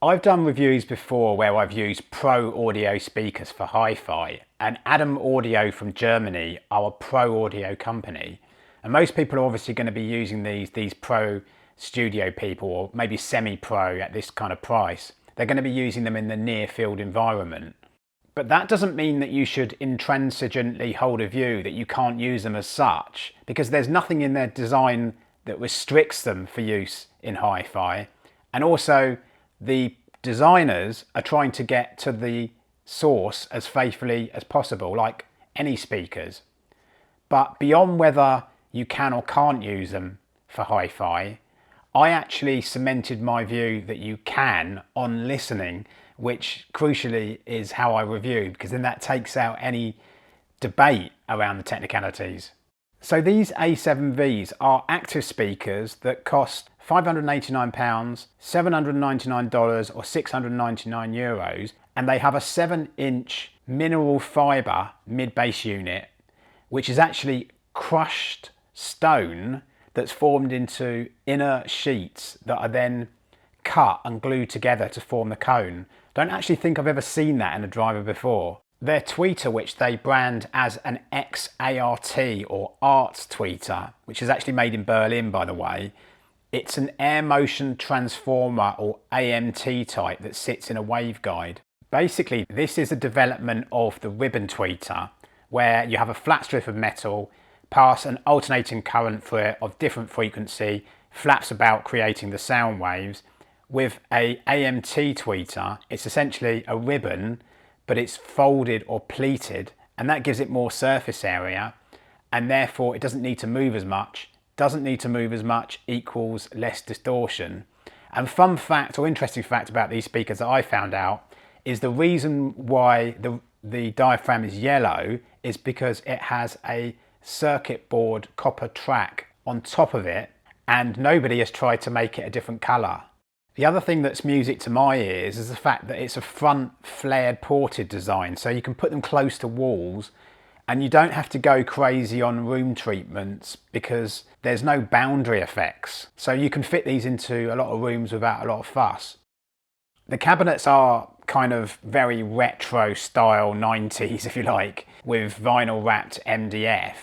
I've done reviews before where I've used pro audio speakers for hi-fi, and Adam Audio from Germany are a pro audio company, and most people are obviously going to be using these pro studio people, or maybe semi-pro at this kind of price. They're going to be using them in the near field environment. But that doesn't mean that you should intransigently hold a view that you can't use them as such, because there's nothing in their design that restricts them for use in hi-fi. And also, the designers are trying to get to the source as faithfully as possible, like any speakers. But beyond whether you can or can't use them for hi-fi, I actually cemented my view that you can on listening, which crucially is how I review, because then that takes out any debate around the technicalities. So these A7Vs are active speakers that cost £589, $799 or €699, and they have a 7-inch mineral fibre mid-bass unit, which is actually crushed stone that's formed into inner sheets that are then cut and glued together to form the cone. Don't actually think I've ever seen that in a driver before. Their tweeter, which they brand as an XART or ART tweeter, which is actually made in Berlin, by the way, it's an air motion transformer or AMT type that sits in a waveguide. Basically, this is a development of the ribbon tweeter, where you have a flat strip of metal, pass an alternating current through it of different frequency, flaps about creating the sound waves. With a AMT tweeter, it's essentially a ribbon, but it's folded or pleated, and that gives it more surface area, and therefore it doesn't need to move as much. Doesn't need to move as much equals less distortion. And fun fact or interesting fact about these speakers that I found out is the reason why the diaphragm is yellow is because it has a circuit board copper track on top of it, and nobody has tried to make it a different colour. The other thing that's music to my ears is the fact that it's a front flared ported design, so you can put them close to walls and you don't have to go crazy on room treatments because there's no boundary effects. So you can fit these into a lot of rooms without a lot of fuss. The cabinets are kind of very retro style 90s, if you like, with vinyl wrapped MDF,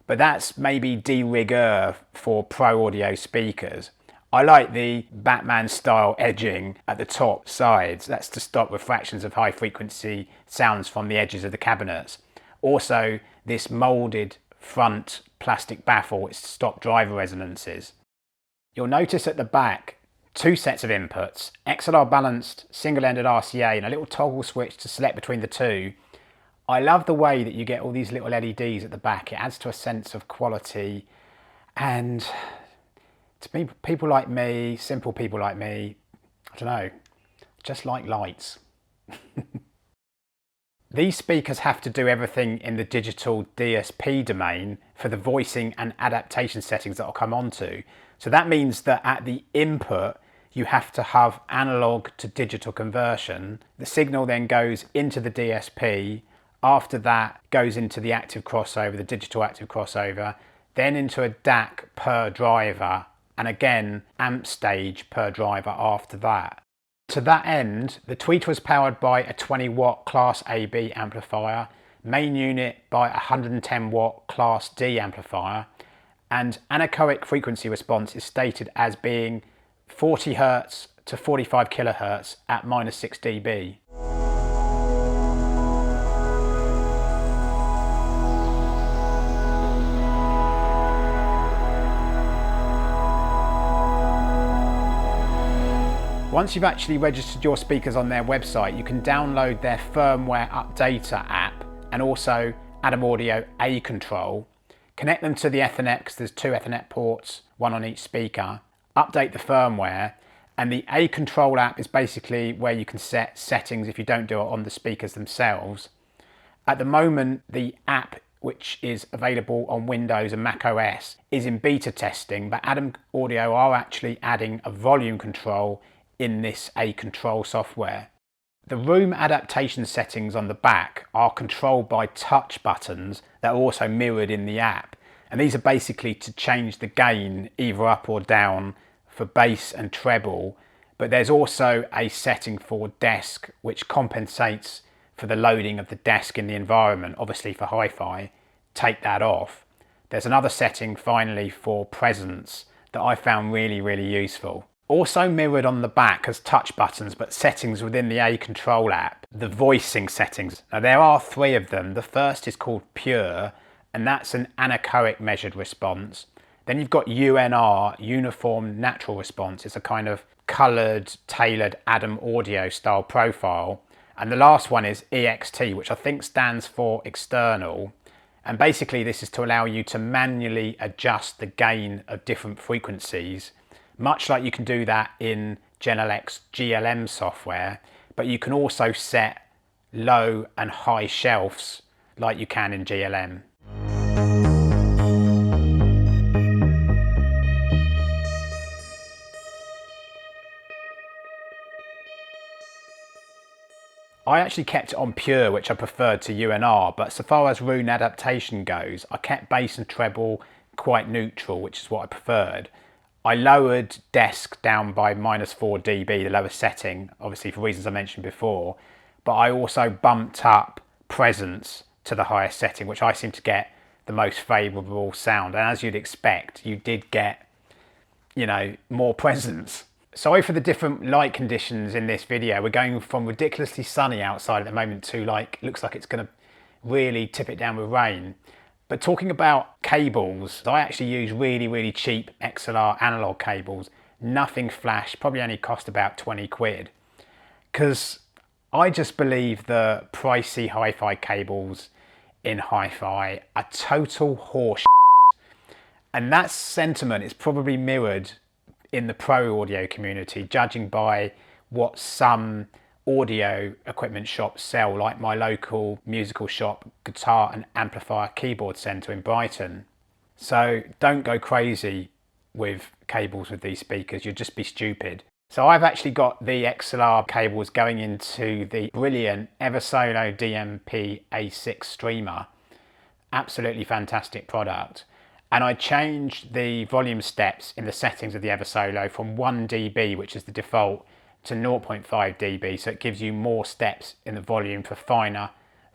but that's maybe de rigueur for pro audio speakers. I like the Batman style edging at the top sides. That's to stop refractions of high frequency sounds from the edges of the cabinets. Also, this moulded front plastic baffle is to stop driver resonances. You'll notice at the back 2 sets of inputs, XLR balanced single-ended RCA and a little toggle switch to select between the two. I love the way that you get all these little LEDs at the back. It adds to a sense of quality, and to people like me, simple people like me, I don't know, just like lights. These speakers have to do everything in the digital DSP domain for the voicing and adaptation settings that I'll come on to. So that means that at the input, you have to have analog to digital conversion. The signal then goes into the DSP. After that, goes into the active crossover, the digital active crossover, then into a DAC per driver, and again, amp stage per driver after that. To that end, the tweeter was powered by a 20 watt Class AB amplifier, main unit by a 110 watt Class D amplifier, and anechoic frequency response is stated as being 40 Hz to 45 kHz at -6 dB. Once you've actually registered your speakers on their website, you can download their firmware updater app and also Adam Audio A Control. Connect them to the Ethernet, because there's 2 Ethernet ports, 1 on each speaker. Update the firmware, and the A Control app is basically where you can set settings if you don't do it on the speakers themselves. At the moment, the app, which is available on Windows and Mac OS, is in beta testing, but Adam Audio are actually adding a volume control in this A Control software. The room adaptation settings on the back are controlled by touch buttons that are also mirrored in the app, and these are basically to change the gain either up or down for bass and treble But there's also a setting for desk which compensates for the loading of the desk in the environment. Obviously for HiFi, take that off. There's another setting finally for presence that I found really useful. Also mirrored on the back as touch buttons, but settings within the A Control app, the voicing settings. Now there are 3 of them. The first is called Pure, and that's an anechoic measured response. Then you've got UNR, Uniform Natural Response. It's a kind of coloured, tailored Adam Audio style profile. And the last one is EXT, which I think stands for external. And basically this is to allow you to manually adjust the gain of different frequencies, much like you can do that in Genelex GLM software, but you can also set low and high shelves like you can in GLM. I actually kept it on Pure, which I preferred to UNR, but so far as room adaptation goes, I kept bass and treble quite neutral, which is what I preferred. I lowered desk down by -4 dB, the lowest setting, obviously for reasons I mentioned before, but I also bumped up presence to the highest setting, which I seem to get the most favourable sound. And as you'd expect, you did get, you know, more presence. Sorry for the different light conditions in this video. We're going from ridiculously sunny outside at the moment to looks like it's going to really tip it down with rain. But talking about cables, I actually use really cheap XLR analog cables. Nothing flash, probably only cost about 20 quid. Because I just believe the pricey hi-fi cables in hi-fi are total horse. And that sentiment is probably mirrored in the pro audio community, judging by what some audio equipment shops sell, like my local musical shop, Guitar and Amplifier Keyboard Centre in Brighton. So don't go crazy with cables with these speakers, you'd just be stupid. So I've actually got the XLR cables going into the brilliant Eversolo DMP A6 streamer. Absolutely fantastic product. And I changed the volume steps in the settings of the Eversolo from 1 dB, which is the default, to 0.5 dB, so it gives you more steps in the volume for finer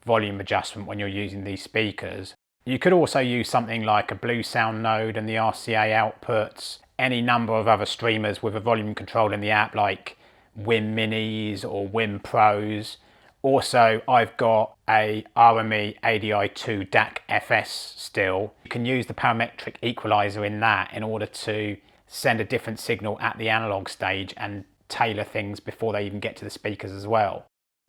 volume adjustment when you're using these speakers. You could also use something like a Blue Sound node and the RCA outputs, any number of other streamers with a volume control in the app like Wim Minis or Wim Pros. Also, I've got a RME ADI2 DAC FS still. You can use the parametric equalizer in that in order to send a different signal at the analog stage and tailor things before they even get to the speakers as well.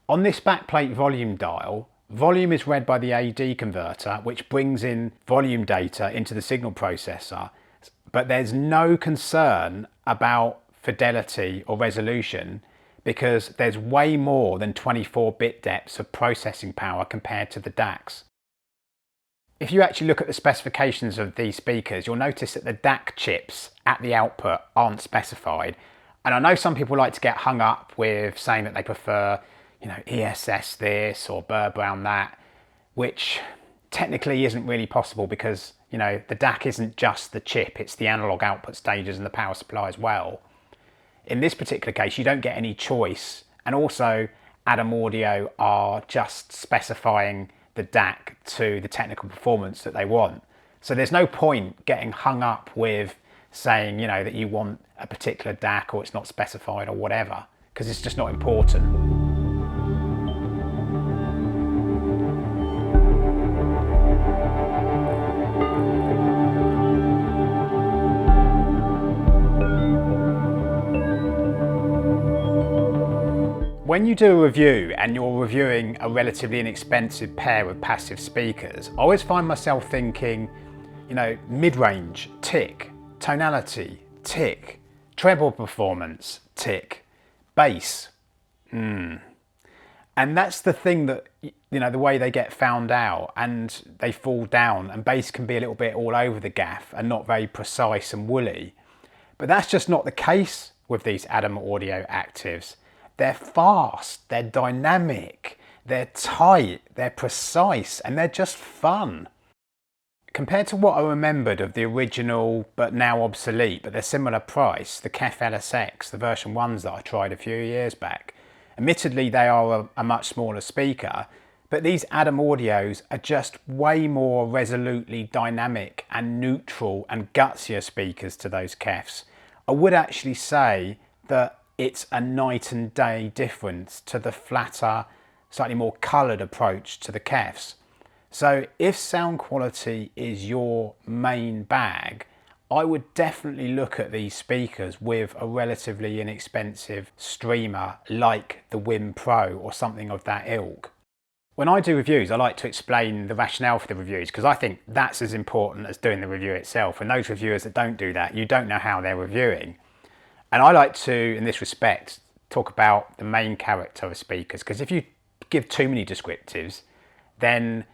On this backplate volume dial, volume is read by the AD converter, which brings in volume data into the signal processor, but there's no concern about fidelity or resolution because there's way more than 24-bit depths of processing power compared to the DACs. If you actually look at the specifications of these speakers, you'll notice that the DAC chips at the output aren't specified. And I know some people like to get hung up with saying that they prefer, you know, ESS this or Burr Brown that, which technically isn't really possible because, you know, the DAC isn't just the chip, it's the analog output stages and the power supply as well. In this particular case, you don't get any choice. And also, Adam Audio are just specifying the DAC to the technical performance that they want. So there's no point getting hung up with saying, you know, that you want a particular DAC or it's not specified or whatever, because it's just not important. When you do a review and you're reviewing a relatively inexpensive pair of passive speakers, I always find myself thinking, you know, mid-range, tick, tonality, tick, treble performance, tick, bass, And that's the thing that, you know, the way they get found out and they fall down, and bass can be a little bit all over the gaff and not very precise and woolly. But that's just not the case with these Adam Audio actives. They're fast, they're dynamic, they're tight, they're precise, and they're just fun. Compared to what I remembered of the original but now obsolete but they're similar price, the KEF LSX, the version 1s that I tried a few years back, admittedly they are a much smaller speaker, but these Adam Audios are just way more resolutely dynamic and neutral and gutsier speakers to those KEFs. I would actually say that it's a night and day difference to the flatter, slightly more coloured approach to the KEFs. So if sound quality is your main bag, I would definitely look at these speakers with a relatively inexpensive streamer like the Wim Pro or something of that ilk. When I do reviews, I like to explain the rationale for the reviews because I think that's as important as doing the review itself. And those reviewers that don't do that, you don't know how they're reviewing. And I like to, in this respect, talk about the main character of speakers, because if you give too many descriptives, then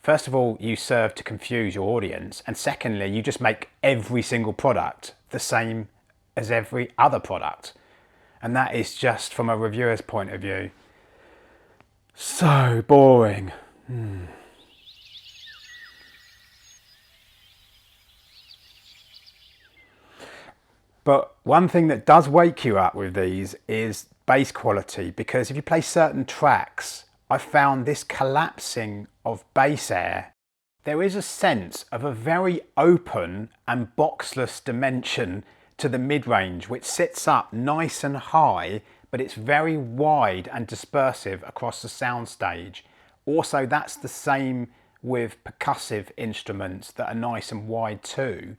first of all, you serve to confuse your audience. And secondly, you just make every single product the same as every other product. And that is just, from a reviewer's point of view, so boring. But one thing that does wake you up with these is bass quality, because if you play certain tracks, I found this collapsing of bass air. There is a sense of a very open and boxless dimension to the mid-range, which sits up nice and high, but it's very wide and dispersive across the soundstage. Also, that's the same with percussive instruments that are nice and wide too.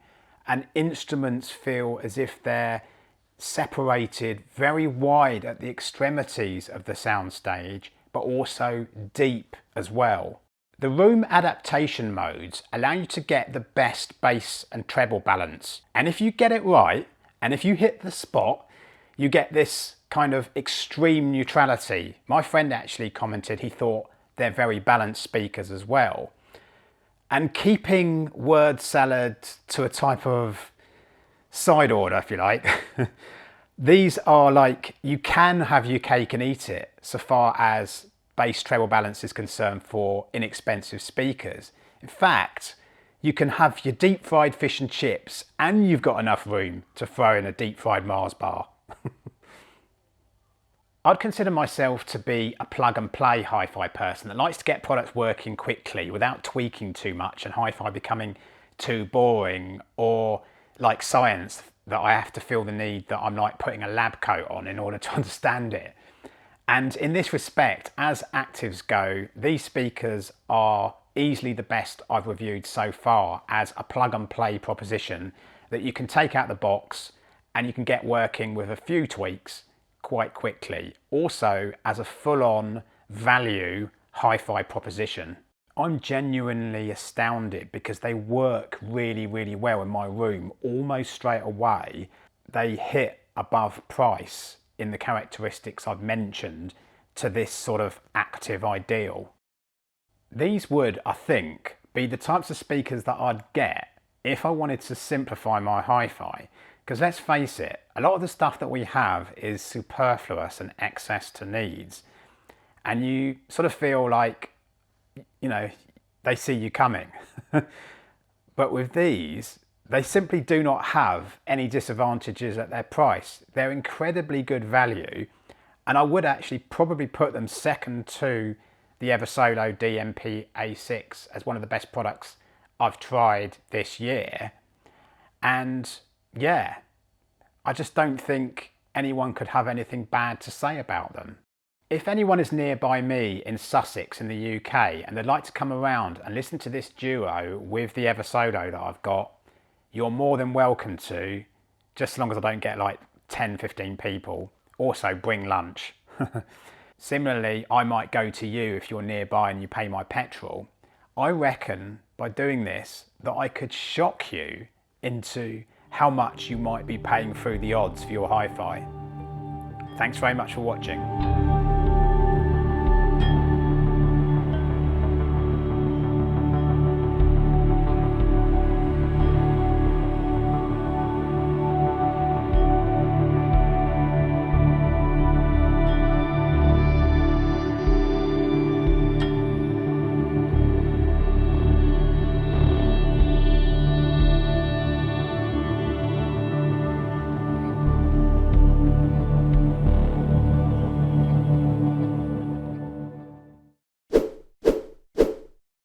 And instruments feel as if they're separated very wide at the extremities of the soundstage, but also deep as well. The room adaptation modes allow you to get the best bass and treble balance. And if you get it right, and if you hit the spot, you get this kind of extreme neutrality. My friend actually commented he thought they're very balanced speakers as well. And keeping word salad to a type of side order, if you like, these are like, you can have your cake and eat it so far as bass treble balance is concerned for inexpensive speakers. In fact, you can have your deep fried fish and chips and you've got enough room to throw in a deep fried Mars bar. I'd consider myself to be a plug and play hi-fi person that likes to get products working quickly without tweaking too much and hi-fi becoming too boring or like science that I have to feel the need that I'm like putting a lab coat on in order to understand it. And in this respect, as actives go, these speakers are easily the best I've reviewed so far as a plug and play proposition that you can take out the box and you can get working with a few tweaks quite quickly. Also, as a full-on value hi-fi proposition, I'm genuinely astounded because they work really, really well in my room. Almost straight away, they hit above price in the characteristics I've mentioned to this sort of active ideal. These would, I think, be the types of speakers that I'd get if I wanted to simplify my hi-fi. Because let's face it, a lot of the stuff that we have is superfluous and excess to needs. And you sort of feel like, you know, they see you coming. But with these, they simply do not have any disadvantages at their price. They're incredibly good value. And I would actually probably put them second to the Eversolo DMP A6 as one of the best products I've tried this year. And yeah, I just don't think anyone could have anything bad to say about them. If anyone is nearby me in Sussex in the UK and they'd like to come around and listen to this duo with the Eversolo that I've got, you're more than welcome to, just as long as I don't get like 10-15 people. Also bring lunch. Similarly, I might go to you if you're nearby and you pay my petrol. I reckon by doing this that I could shock you into how much you might be paying through the odds for your hi-fi. Thanks very much for watching.